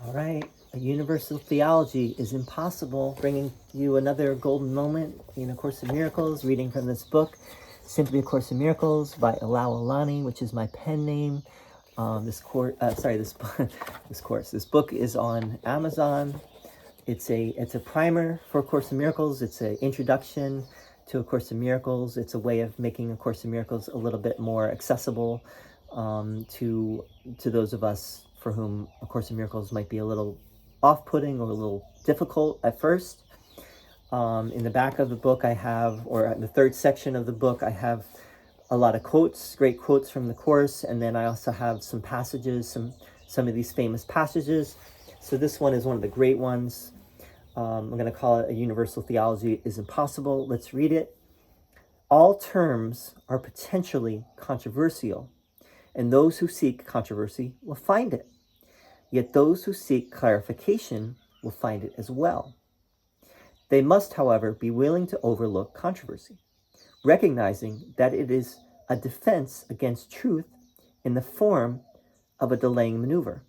All right, a universal theology is impossible. Bringing you another golden moment in A Course in Miracles, reading from this book, Simply A Course in Miracles by Alao Alani, which is my pen name. This book is on Amazon. It's a primer for A Course in Miracles. It's an introduction to A Course in Miracles. It's a way of making A Course in Miracles a little bit more accessible to those of us for whom A Course in Miracles might be a little off-putting or a little difficult at first. In the back of the book I have, or in the third section of the book, I have a lot of quotes, great quotes from the Course, and then I also have some passages, some of these famous passages. So this one is one of the great ones. I'm going to call it A Universal Theology is Impossible. Let's read it. All terms are potentially controversial, and those who seek controversy will find it. Yet those who seek clarification will find it as well. They must, however, be willing to overlook controversy, recognizing that it is a defense against truth in the form of a delaying maneuver.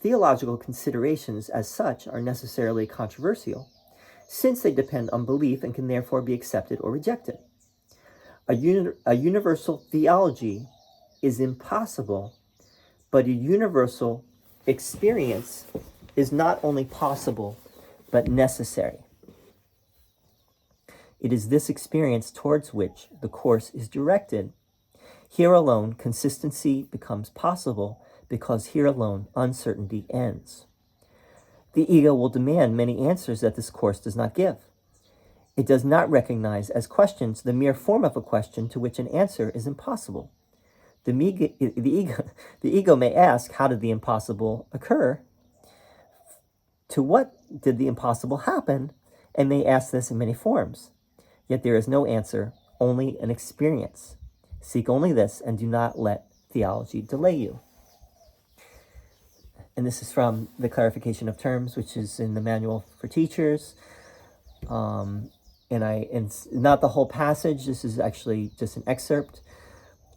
Theological considerations as such are necessarily controversial, since they depend on belief and can therefore be accepted or rejected. A universal theology is impossible, but a universal experience is not only possible, but necessary. It is this experience towards which the Course is directed. Here alone, consistency becomes possible, because here alone, uncertainty ends. The ego will demand many answers that this Course does not give. It does not recognize as questions the mere form of a question to which an answer is impossible. The ego may ask, how did the impossible occur? To what did the impossible happen? And may ask this in many forms. Yet there is no answer, only an experience. Seek only this, and do not let theology delay you. And this is from the Clarification of Terms, which is in the Manual for Teachers. And not the whole passage. This is actually just an excerpt.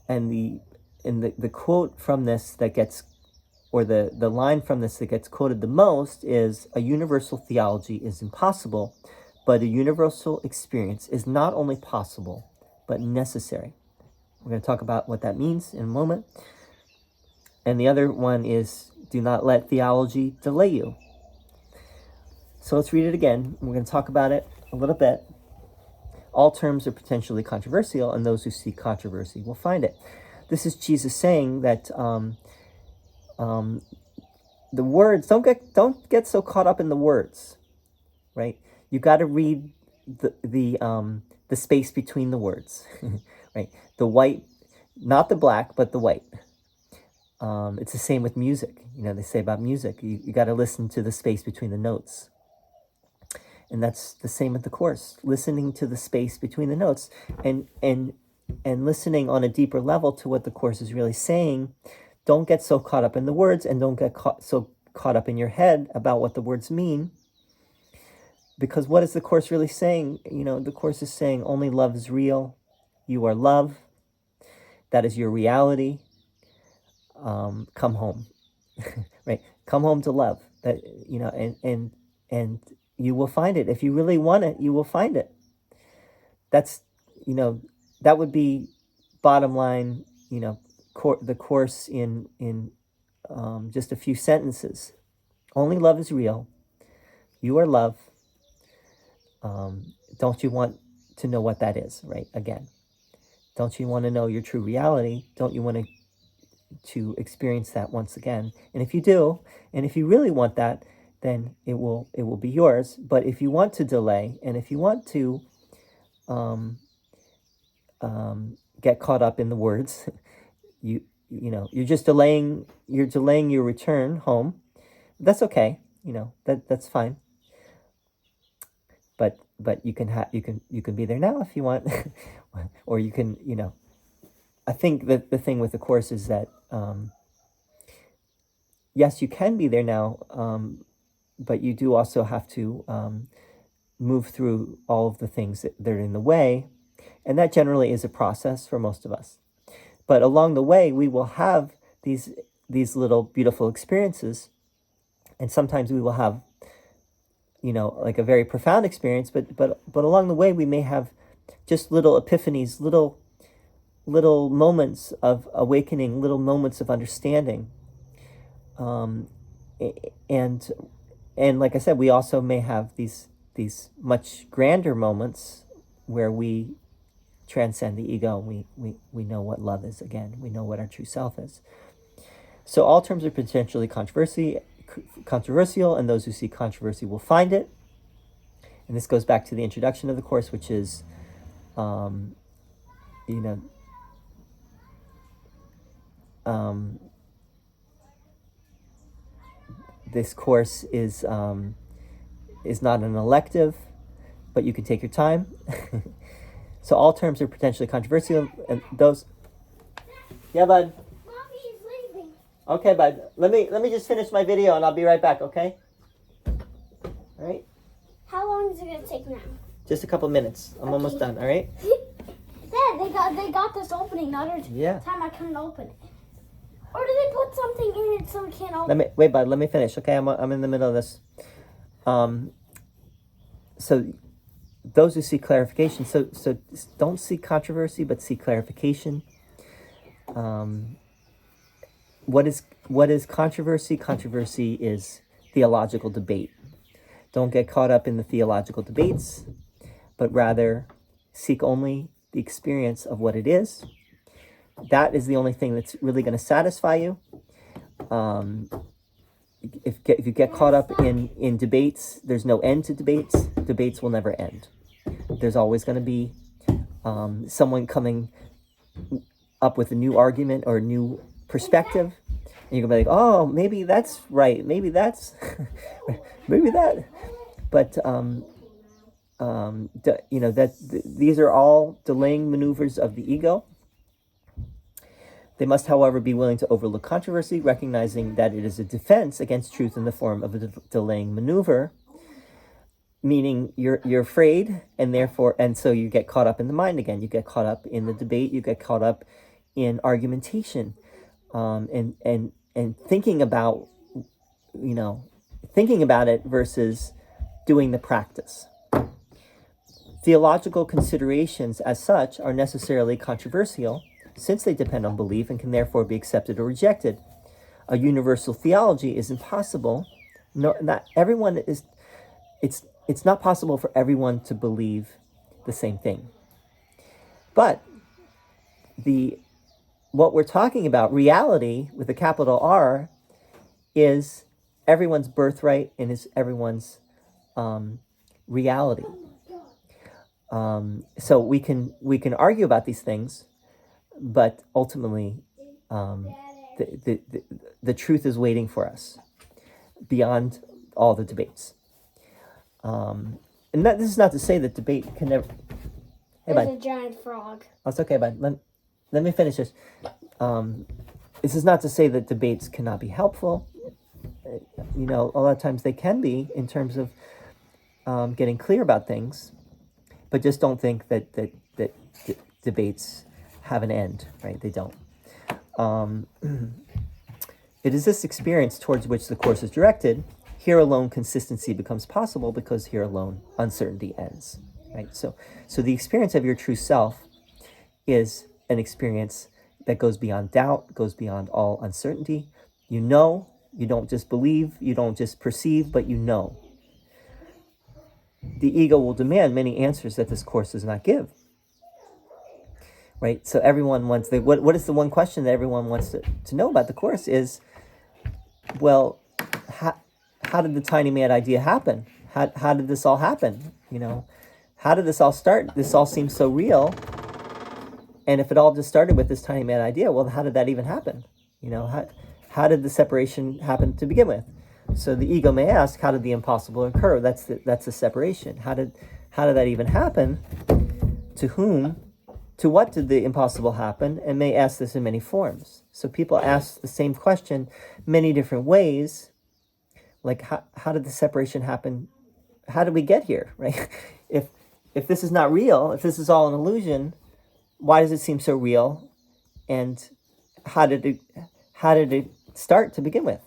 And the quote from this that gets, or the line from this that gets quoted the most is, a universal theology is impossible, but a universal experience is not only possible, but necessary. We're going to talk about what that means in a moment. And the other one is, do not let theology delay you. So let's read it again. We're going to talk about it a little bit. All terms are potentially controversial, and those who seek controversy will find it. This is Jesus saying that the words, don't get so caught up in the words, right? You got to read the space between the words, right? The white, not the black, but the white. It's the same with music. They say about music, you got to listen to the space between the notes. And that's the same with the Course, listening to the space between the notes and listening on a deeper level to what the Course is really saying. Don't get so caught up in the words, and don't get so caught up in your head about what the words mean. Because what is the Course really saying? The Course is saying only love is real. You are love. That is your reality. Come home, right? Come home to love. That and you will find it. If you really want it, you will find it. That's that would be bottom line. The Course in just a few sentences. Only love is real. You are love. Don't you want to know what that is, right? Again, don't you want to know your true reality? Don't you want to experience that once again? And if you do, and if you really want that, then it will be yours. But if you want to delay, and if you want to get caught up in the words, you're just delaying your return home. That's okay. That's fine. But you can be there now if you want, or you can, I think that the thing with the Course is that, yes, you can be there now, but you do also have to move through all of the things that are in the way, and that generally is a process for most of us. But along the way, we will have these little beautiful experiences And sometimes we will have, like a very profound experience, but along the way we may have just little epiphanies, little moments of awakening, little moments of understanding. And like I said, we also may have these much grander moments where we transcend the ego. We know what love is again. We know what our true self is. So all terms are potentially controversial, and those who seek controversy will find it. And this goes back to the introduction of the course, which is, this course is not an elective, but you can take your time. So all terms are potentially controversial, and those. Yeah, bud. Mommy's leaving. Okay, bud. Let me just finish my video, and I'll be right back. Okay. All right. How long is it gonna take now? Just a couple minutes. I'm almost done. All right. Dad, they got this opening the other time I couldn't open it. Or did they put something in it so we can't open it? Wait, bud. Let me finish. Okay, I'm in the middle of this. So those who seek clarification. So don't seek controversy, but seek clarification. What is controversy? Controversy is theological debate. Don't get caught up in the theological debates, but rather seek only the experience of what it is. That is the only thing that's really going to satisfy you. If you get caught up in debates, there's no end to debates. Debates will never end. There's always going to be someone coming up with a new argument or a new perspective, and you're going to be like, oh, maybe that's right. Maybe that's, maybe that. But, these are all delaying maneuvers of the ego. They must, however, be willing to overlook controversy, recognizing that it is a defense against truth in the form of a delaying maneuver, meaning you're afraid, and so you get caught up in the mind again. You get caught up in the debate. You get caught up in argumentation, and thinking about it versus doing the practice. Theological considerations as such are necessarily controversial, since they depend on belief and can therefore be accepted or rejected. A universal theology is impossible. No, not everyone is. It's not possible for everyone to believe the same thing. But what we're talking about, reality with a capital R, is everyone's birthright and is everyone's reality. So we can argue about these things, but ultimately, the truth is waiting for us beyond all the debates. This is not to say that debate can never. Hey, There's bud. a giant frog. Oh, it's okay, bud. Let me finish this. This is not to say that debates cannot be helpful. A lot of times they can be in terms of getting clear about things, but just don't think that debates have an end, right? They don't. It is this experience towards which the course is directed. Here alone consistency becomes possible, because here alone uncertainty ends, right? So the experience of your true self is an experience that goes beyond doubt, goes beyond all uncertainty. You don't just believe, you don't just perceive, but you know. The ego will demand many answers that this course does not give. Right? So everyone wants, what is the one question that everyone wants to know about the course is, well, how did the tiny mad idea happen? How did this all happen? How did this all start? This all seems so real. And if it all just started with this tiny mad idea, well, how did that even happen? How did the separation happen to begin with? So the ego may ask, how did the impossible occur? That's the separation. How did that even happen? To whom? To what did the impossible happen? And may ask this in many forms. So people ask the same question many different ways. Like, how did the separation happen? How did we get here, right? If this is not real, if this is all an illusion, why does it seem so real? And how did it start to begin with?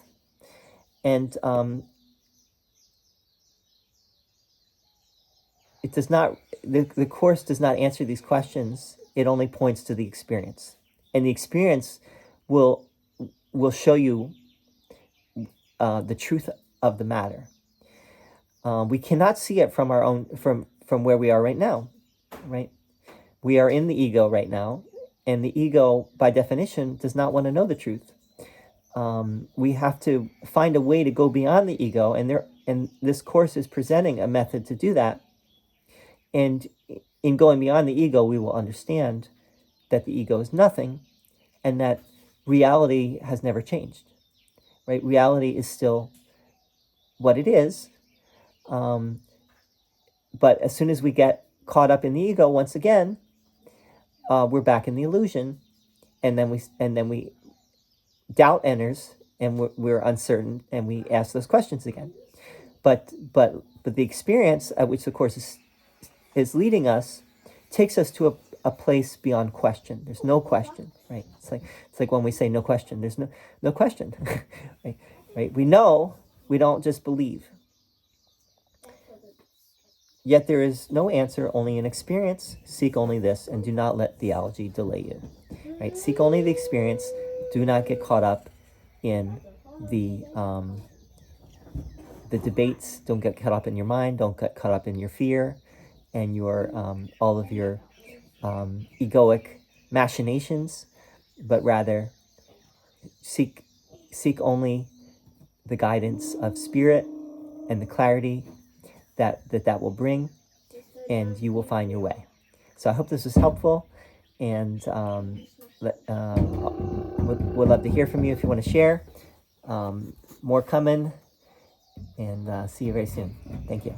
And it does not, the Course does not answer these questions. It only points to the experience. And the experience will show you the truth of the matter. We cannot see it from our own, from where we are right now, right? We are in the ego right now, and the ego, by definition, does not want to know the truth. We have to find a way to go beyond the ego, and this Course is presenting a method to do that. And in going beyond the ego, we will understand that the ego is nothing, and that reality has never changed, right? Reality is still what it is, but as soon as we get caught up in the ego once again, we're back in the illusion, and then we doubt enters, and we're uncertain, and we ask those questions again. But the experience at which the Course is leading us takes us to a place beyond question. There's no question, right? It's like when we say no question. There's no question, right? We know. We don't just believe. Yet there is no answer, only an experience. Seek only this, and do not let theology delay you. Right? Seek only the experience. Do not get caught up in the debates. Don't get caught up in your mind. Don't get caught up in your fear and your all of your egoic machinations, but rather seek only the guidance of spirit and the clarity that will bring, and you will find your way. So I hope this was helpful, and would love to hear from you if you want to share. More coming, and see you very soon. Thank you.